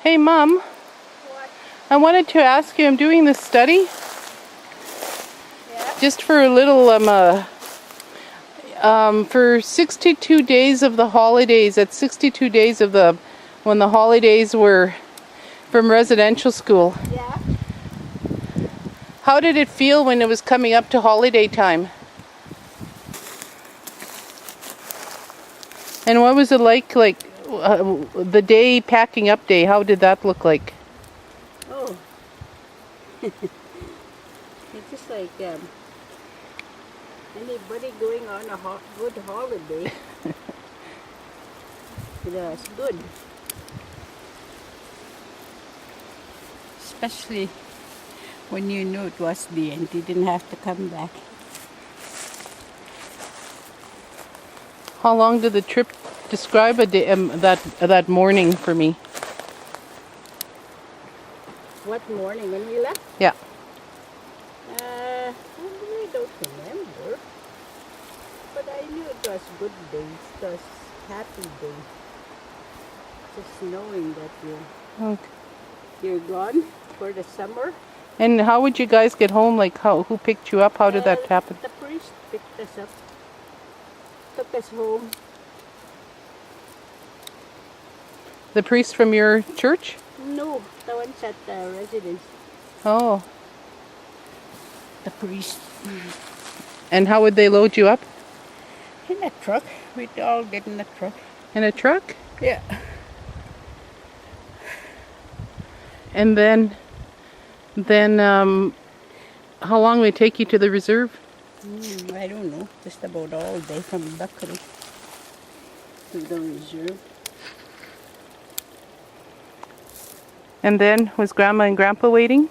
Hey, Mom. What? I wanted to ask you, I'm doing this study Yeah? just for a little, for 62 days of the holidays. That's 62 days of when the holidays were from residential school. Yeah? How did it feel when it was coming up to holiday time? And what was it like the day, packing up day, how did that look like? Oh. It's just like anybody going on a good holiday. It's good. Especially when you knew it was the end. You didn't have to come back. How long did the trip describe a day, that morning for me? What morning when we left? Yeah. I really don't remember. But I knew it was good days. It was happy days. Just knowing that Okay. you're gone for the summer. And how would you guys get home? Like, who picked you up? How did that happen? The priest picked us up, took us home. The priest from your church? No, the ones at the residence. Oh. The priest. And how would they load you up? In a truck. We all get in a truck. In a truck? Yeah. And then, how long would it take you to the reserve? I don't know. Just about all day from Buckley to the reserve. And then, was Grandma and Grandpa waiting?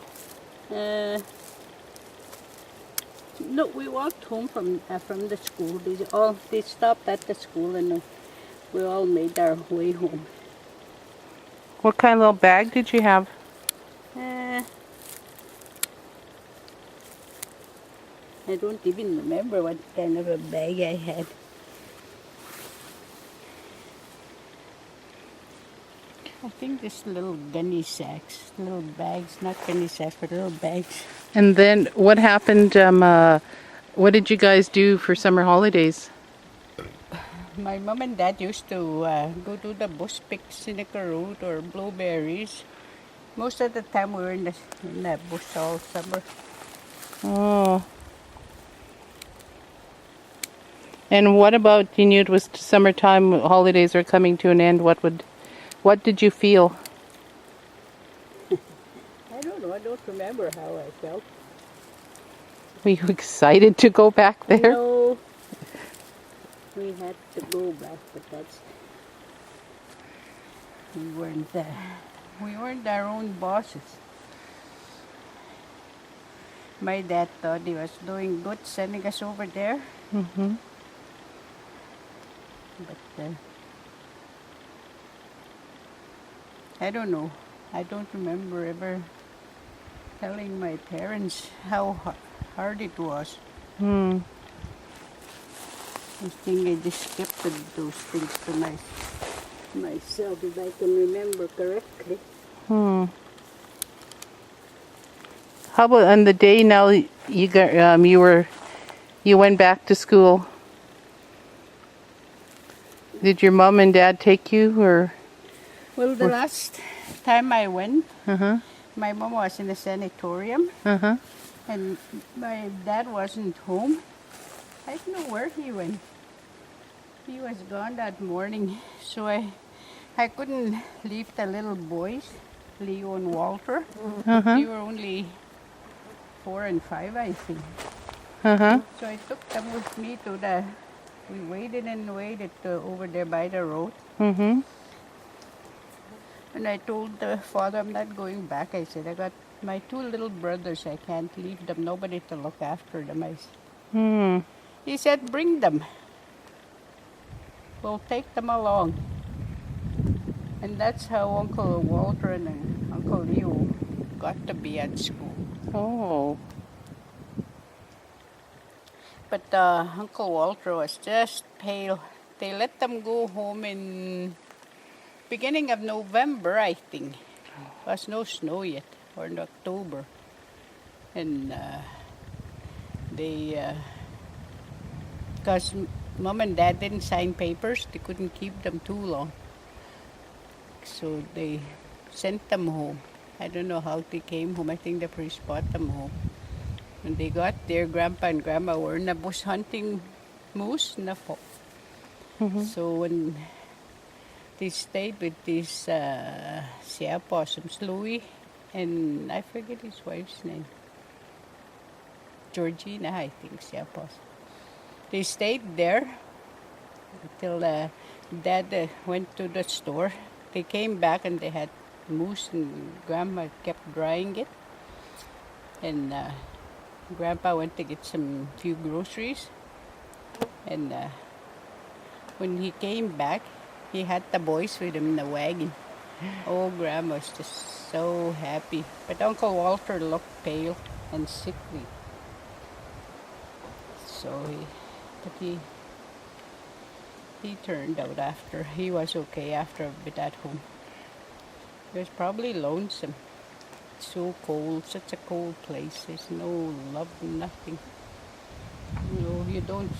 No, we walked home from the school. They stopped at the school and we all made our way home. What kind of little bag did you have? I don't even remember what kind of a bag I had. I think just little gunny sacks, little bags, not gunny sacks, but little bags. And then, what happened? What did you guys do for summer holidays? My mom and dad used to go to the bush pick Seneca Road or blueberries. Most of the time we were in the bush all summer. Oh. And what about, you knew it was summertime, holidays are coming to an end, what did you feel? I don't know, I don't remember how I felt. Were you excited to go back there? No, we had to go back, but we weren't our own bosses. My dad thought he was doing good sending us over there. Mm-hmm. But I don't know. I don't remember ever telling my parents how hard it was. Hmm. I think I just kept those things to myself, if I can remember correctly. How about on the day now you went back to school? Did your mom and dad take you, or? Well, the last time I went, Uh-huh. my mom was in a sanatorium, Uh-huh. and my dad wasn't home. I don't know where he went. He was gone that morning, so I couldn't leave the little boys, Leo and Walter. Uh-huh. They were only 4 and 5, I think. Uh-huh. So I took them with me we waited and waited over there by the road. Mm-hmm. And I told the father, I'm not going back. I said, I got my 2 little brothers. I can't leave them. Nobody to look after them. He said, bring them. We'll take them along. And that's how Uncle Walter and Uncle Leo got to be at school. Oh. But Uncle Walter was just pale. They let them go home in beginning of November, I think. was no snow yet, or in October. And because mom and dad didn't sign papers, they couldn't keep them too long. So they sent them home. I don't know how they came home. I think the priest brought them home. When they got there, Grandpa and Grandma were in the bush hunting moose in the fall. So when they stayed with these sea opossums, Louis, and I forget his wife's name, Georgina, I think, sea opossum. They stayed there until Dad went to the store. They came back and they had moose, and Grandma kept drying it. And Grandpa went to get some few groceries. And when he came back, he had the boys with him in the wagon. Oh, Grandma was just so happy. But Uncle Walter looked pale and sickly. So he turned out after. He was okay after a bit at home. He was probably lonesome. So cold, such a cold place. There's no love, nothing. You don't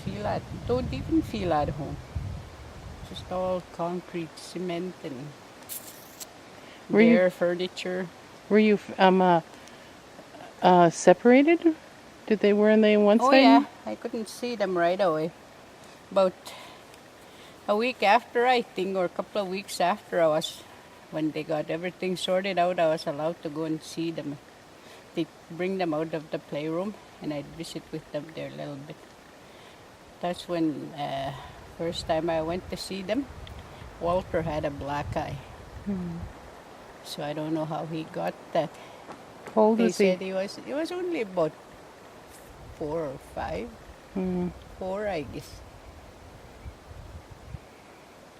even feel at home. Just all concrete, cement, and bare furniture. Were you separated? Were they on one Oh side? yeah, I couldn't see them right away. About a week after, I think, or a couple of weeks after, when they got everything sorted out, I was allowed to go and see them. They'd bring them out of the playroom, and I'd visit with them there a little bit. That's when, first time I went to see them, Walter had a black eye. So I don't know how he got that. How old They was he? said he was only about 4 or 5. 4, I guess.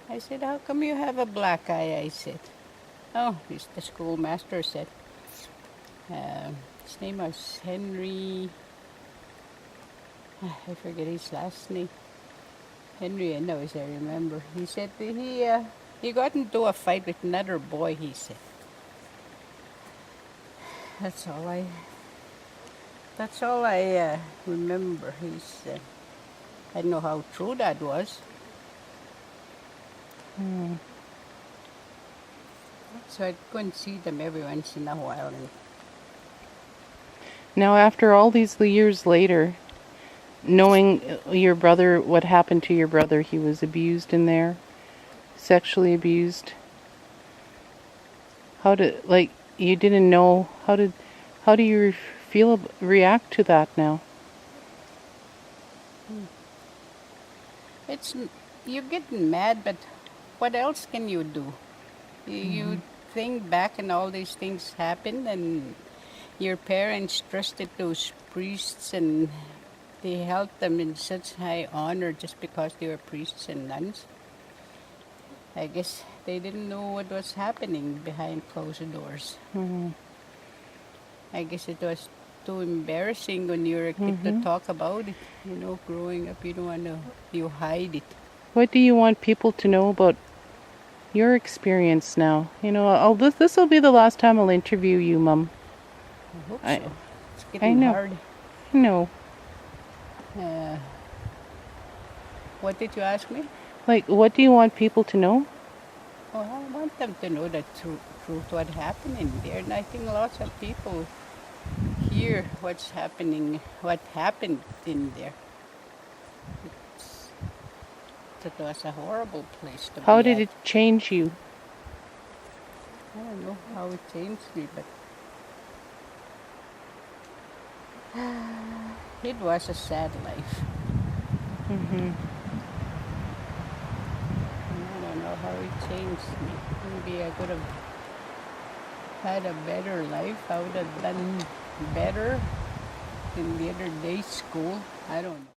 I said, how come you have a black eye? I said. Oh, the schoolmaster said. His name was Henry. I forget his last name. Henry, I know, as I remember. He said that he got into a fight with another boy, he said. That's all I remember. I don't know how true that was. So I'd go and see them every once in a while. And Now, after all these years later, knowing your brother, what happened to your brother, he was abused in there, sexually abused. You didn't know, how do you react to that now? you get mad, but what else can you do? You think back and all these things happened, and your parents trusted those priests, and they held them in such high honor just because they were priests and nuns. I guess they didn't know what was happening behind closed doors. I guess it was too embarrassing when you're a kid to talk about it. Growing up, you hide it. What do you want people to know about your experience now? This will be the last time I'll interview you, Mum. I hope so. It's getting know. hard. I know. What did you ask me? What do you want people to know? Oh, I want them to know the truth, what happened in there. And I think lots of people hear what happened in there. It was a horrible place to be How did at. it change you? I don't know how it changed me, but it was a sad life. I don't know how it changed me. Maybe I could have had a better life. I would have done better in the other day's school. I don't know.